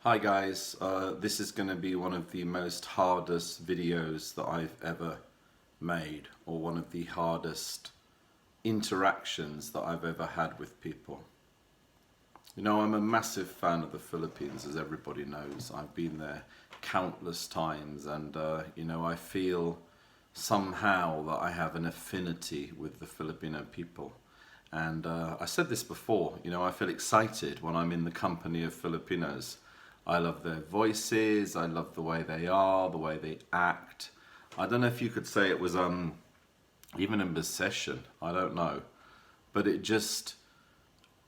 Hi guys, this is going to be one of the most hardest videos that I've ever made, or one of the hardest interactions that I've ever had with people. You know, I'm a massive fan of the Philippines, as everybody knows. I've been there countless times, and you know, I feel somehow that I have an affinity with the Filipino people. And I said this before, you know, I feel excited when I'm in the company of Filipinos. I love their voices, I love the way they are, the way they act. I don't know if you could say it was even an obsession, I don't know. But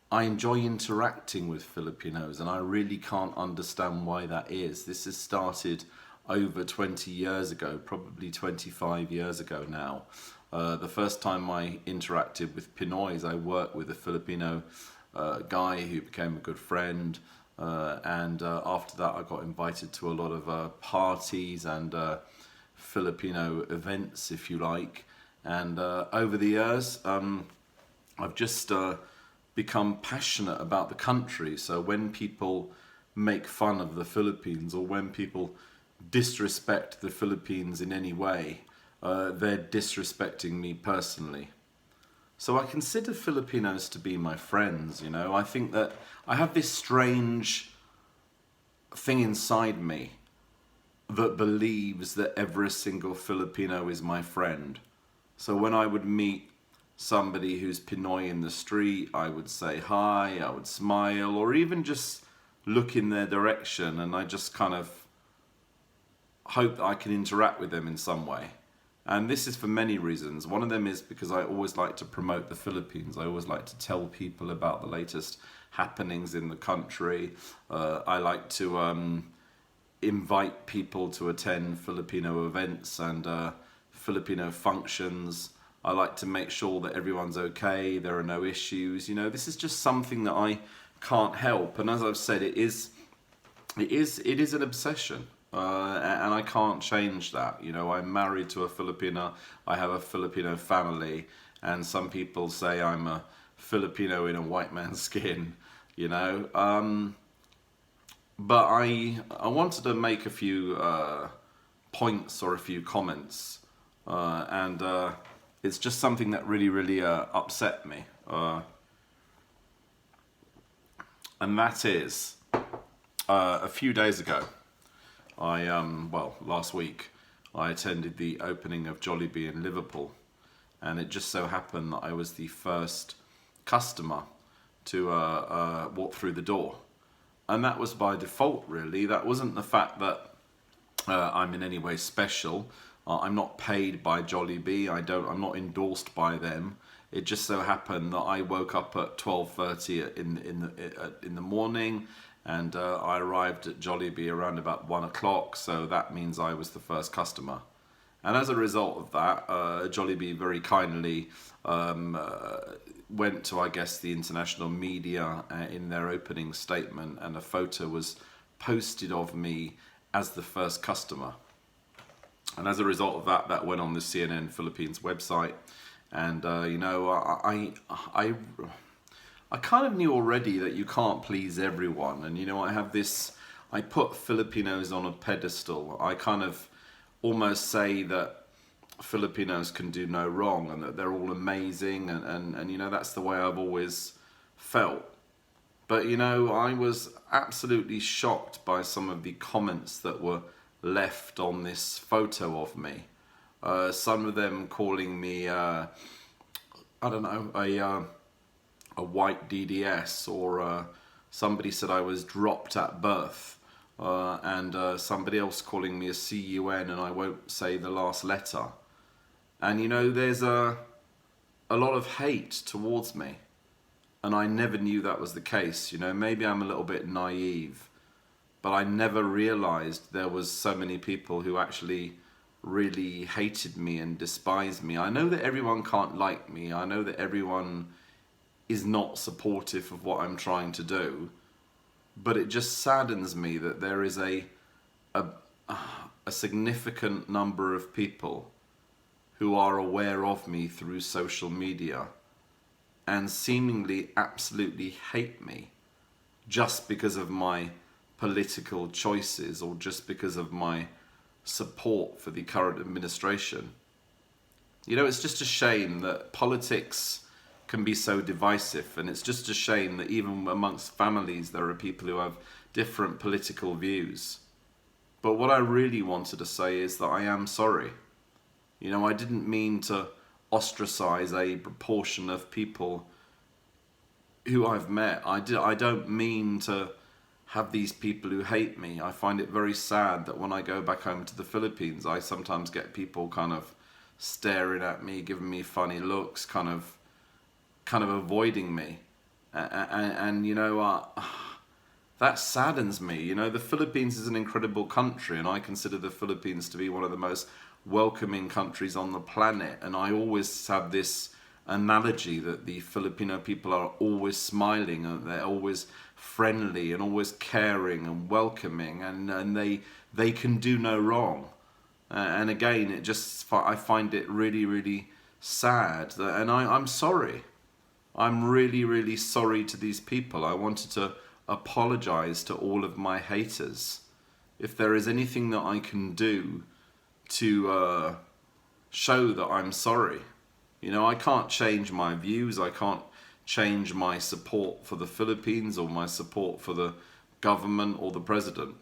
I enjoy interacting with Filipinos, and I really can't understand why that is. This has started over 20 years ago, probably 25 years ago now. The first time I interacted with Pinoys, I worked with a Filipino guy who became a good friend. And after that, I got invited to a lot of parties and Filipino events, if you like. And over the years, I've just become passionate about the country. So when people make fun of the Philippines, or when people disrespect the Philippines in any way, they're disrespecting me personally. So I consider Filipinos to be my friends, you know. I think that I have this strange thing inside me that believes that every single Filipino is my friend. So when I would meet somebody who's Pinoy in the street, I would say hi, I would smile, or even just look in their direction, and I just kind of hope that I can interact with them in some way. And this is for many reasons. One of them is because I always like to promote the Philippines. I always like to tell people about the latest happenings in the country. I like to invite people to attend Filipino events and Filipino functions. I like to make sure that everyone's okay, there are no issues. You know, this is just something that I can't help. And as I've said, it is an obsession. And I can't change that. You know, I'm married to a Filipina, I have a Filipino family, and some people say I'm a Filipino in a white man's skin, you know. But I wanted to make a few points or a few comments, and it's just something that really upset me. And that is, a few days ago, last week, I attended the opening of Jollibee in Liverpool, and it just so happened that I was the first customer to walk through the door. And that was by default, really. That wasn't the fact that I'm in any way special. I'm not paid by Jollibee. I'm not endorsed by them. It just so happened that I woke up at 12:30 in the morning, and I arrived at Jollibee around about 1 o'clock, so that means I was the first customer. And as a result of that, Jollibee very kindly went to, I guess, the international media in their opening statement, and a photo was posted of me as the first customer. And as a result of that, that went on the CNN Philippines website. And you know, I kind of knew already that you can't please everyone. And you know, I put Filipinos on a pedestal. I kind of almost say that Filipinos can do no wrong, and that they're all amazing, and you know, that's the way I've always felt. But you know, I was absolutely shocked by some of the comments that were left on this photo of me. Some of them calling me, I don't know, a white DDS, or somebody said I was dropped at birth, and somebody else calling me a CUN, and I won't say the last letter. And you know, there's a lot of hate towards me, and I never knew that was the case. You know, maybe I'm a little bit naive, but I never realized there was so many people who actually really hated me and despised me. I know that everyone can't like me. I know that everyone is not supportive of what I'm trying to do, but it just saddens me that there is a significant number of people who are aware of me through social media and seemingly absolutely hate me just because of my political choices or just because of my support for the current administration. You know, it's just a shame that politics can be so divisive, and it's just a shame that even amongst families there are people who have different political views. But what I really wanted to say is that I am sorry. You know, I didn't mean to ostracize a proportion of people who I've met. I don't mean to have these people who hate me. I find it very sad that when I go back home to the Philippines, I sometimes get people kind of staring at me, giving me funny looks, kind of avoiding me. And you know, that saddens me. You know, the Philippines is an incredible country, and I consider the Philippines to be one of the most welcoming countries on the planet. And I always have this analogy that the Filipino people are always smiling, and they're always friendly and always caring and welcoming, and they can do no wrong. And again, I find it really, really sad. And I'm sorry. I'm really, really sorry to these people. I wanted to apologize to all of my haters. If there is anything that I can do to show that I'm sorry. You know, I can't change my views. I can't change my support for the Philippines or my support for the government or the president.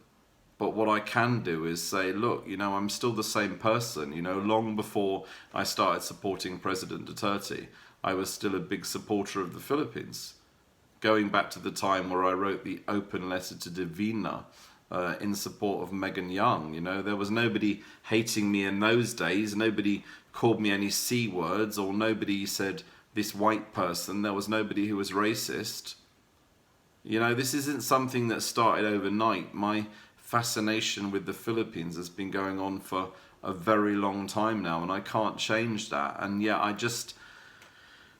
But what I can do is say, look, you know, I'm still the same person. You know, long before I started supporting President Duterte, I was still a big supporter of the Philippines. Going back to the time where I wrote the open letter to Divina in support of Megan Young, you know, there was nobody hating me in those days. Nobody called me any C words, or nobody said this white person. There was nobody who was racist. You know, this isn't something that started overnight. My fascination with the Philippines has been going on for a very long time now, and I can't change that. And yeah, I just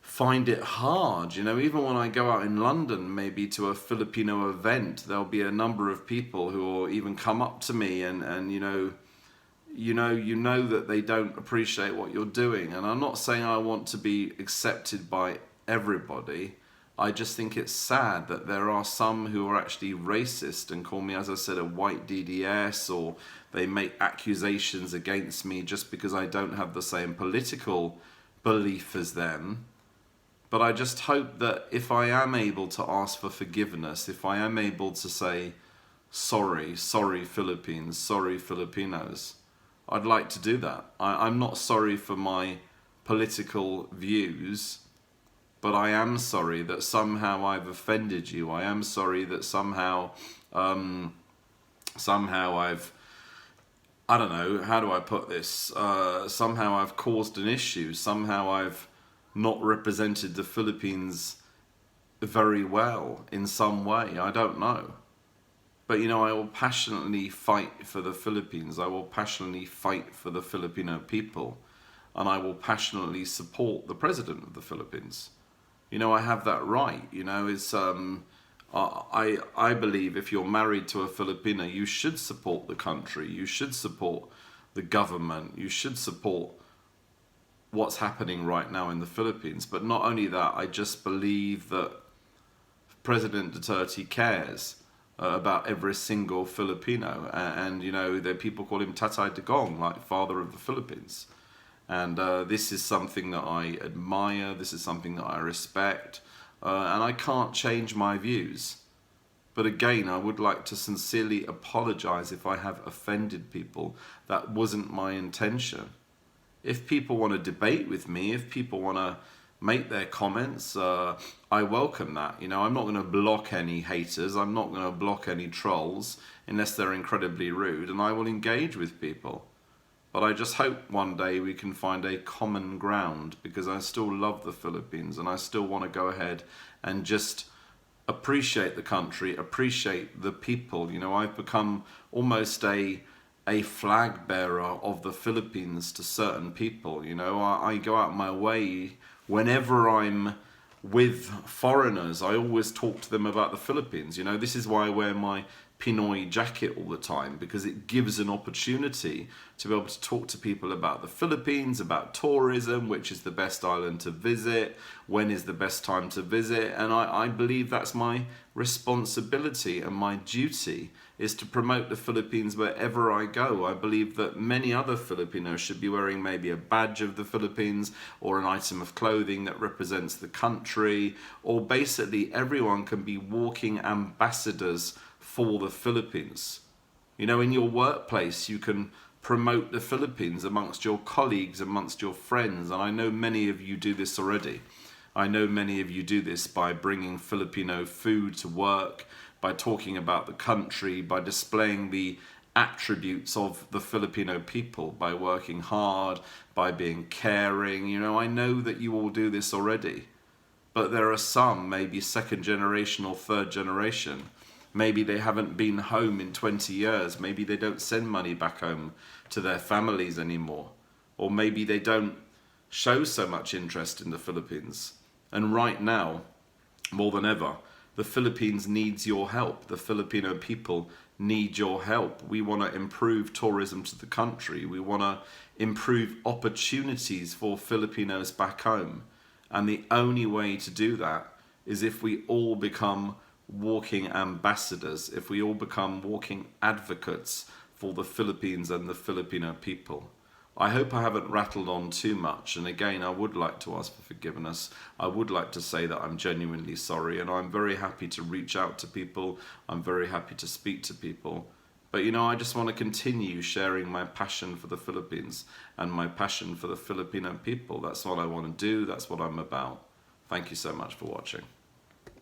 find it hard. You know, even when I go out in London, maybe to a Filipino event, there'll be a number of people who will even come up to me and you know that they don't appreciate what you're doing. And I'm not saying I want to be accepted by everybody. I just think it's sad that there are some who are actually racist and call me, as I said, a white DDS, or they make accusations against me just because I don't have the same political belief as them. But I just hope that if I am able to ask for forgiveness, if I am able to say, sorry Philippines, sorry Filipinos, I'd like to do that. I'm not sorry for my political views, but I am sorry that somehow I've offended you. I am sorry that somehow I've, I don't know, how do I put this? Somehow I've caused an issue. Somehow I've not represented the Philippines very well in some way. I don't know. But, you know, I will passionately fight for the Philippines. I will passionately fight for the Filipino people. And I will passionately support the president of the Philippines. You know, I have that right. You know, it's I believe if you're married to a Filipino, you should support the country. You should support the government. You should support what's happening right now in the Philippines. But not only that, I just believe that President Duterte cares about every single Filipino. And you know, that people call him Tatay Digong, like father of the Philippines. And this is something that I admire. This is something that I respect. And I can't change my views. But again, I would like to sincerely apologize if I have offended people. That wasn't my intention. If people want to debate with me, if people want to make their comments, I welcome that. You know, I'm not going to block any haters. I'm not going to block any trolls unless they're incredibly rude, and I will engage with people. But I just hope one day we can find a common ground, because I still love the Philippines and I still want to go ahead and just appreciate the country, appreciate the people. You know, I've become almost a flag bearer of the Philippines to certain people. You know, I go out my way whenever I'm with foreigners. I always talk to them about the Philippines. You know, this is why I wear my Pinoy jacket all the time, because it gives an opportunity to be able to talk to people about the Philippines, about tourism, which is the best island to visit, when is the best time to visit. And I believe that's my responsibility and my duty, is to promote the Philippines wherever I go. I believe that many other Filipinos should be wearing maybe a badge of the Philippines, or an item of clothing that represents the country, or basically everyone can be walking ambassadors for the Philippines. You know, in your workplace, you can promote the Philippines amongst your colleagues, amongst your friends. And I know many of you do this already. I know many of you do this by bringing Filipino food to work, by talking about the country, by displaying the attributes of the Filipino people, by working hard, by being caring. You know, I know that you all do this already. But there are some, maybe second generation or third generation. Maybe they haven't been home in 20 years. Maybe they don't send money back home to their families anymore. Or maybe they don't show so much interest in the Philippines. And right now, more than ever, the Philippines needs your help. The Filipino people need your help. We want to improve tourism to the country. We want to improve opportunities for Filipinos back home. And the only way to do that is if we all become walking ambassadors, if we all become walking advocates for the Philippines and the Filipino people. I hope I haven't rattled on too much, and again, I would like to ask for forgiveness. I would like to say that I'm genuinely sorry, and I'm very happy to reach out to people. I'm very happy to speak to people. But you know, I just want to continue sharing my passion for the Philippines and my passion for the Filipino people. That's what I want to do. That's what I'm about. Thank you so much for watching.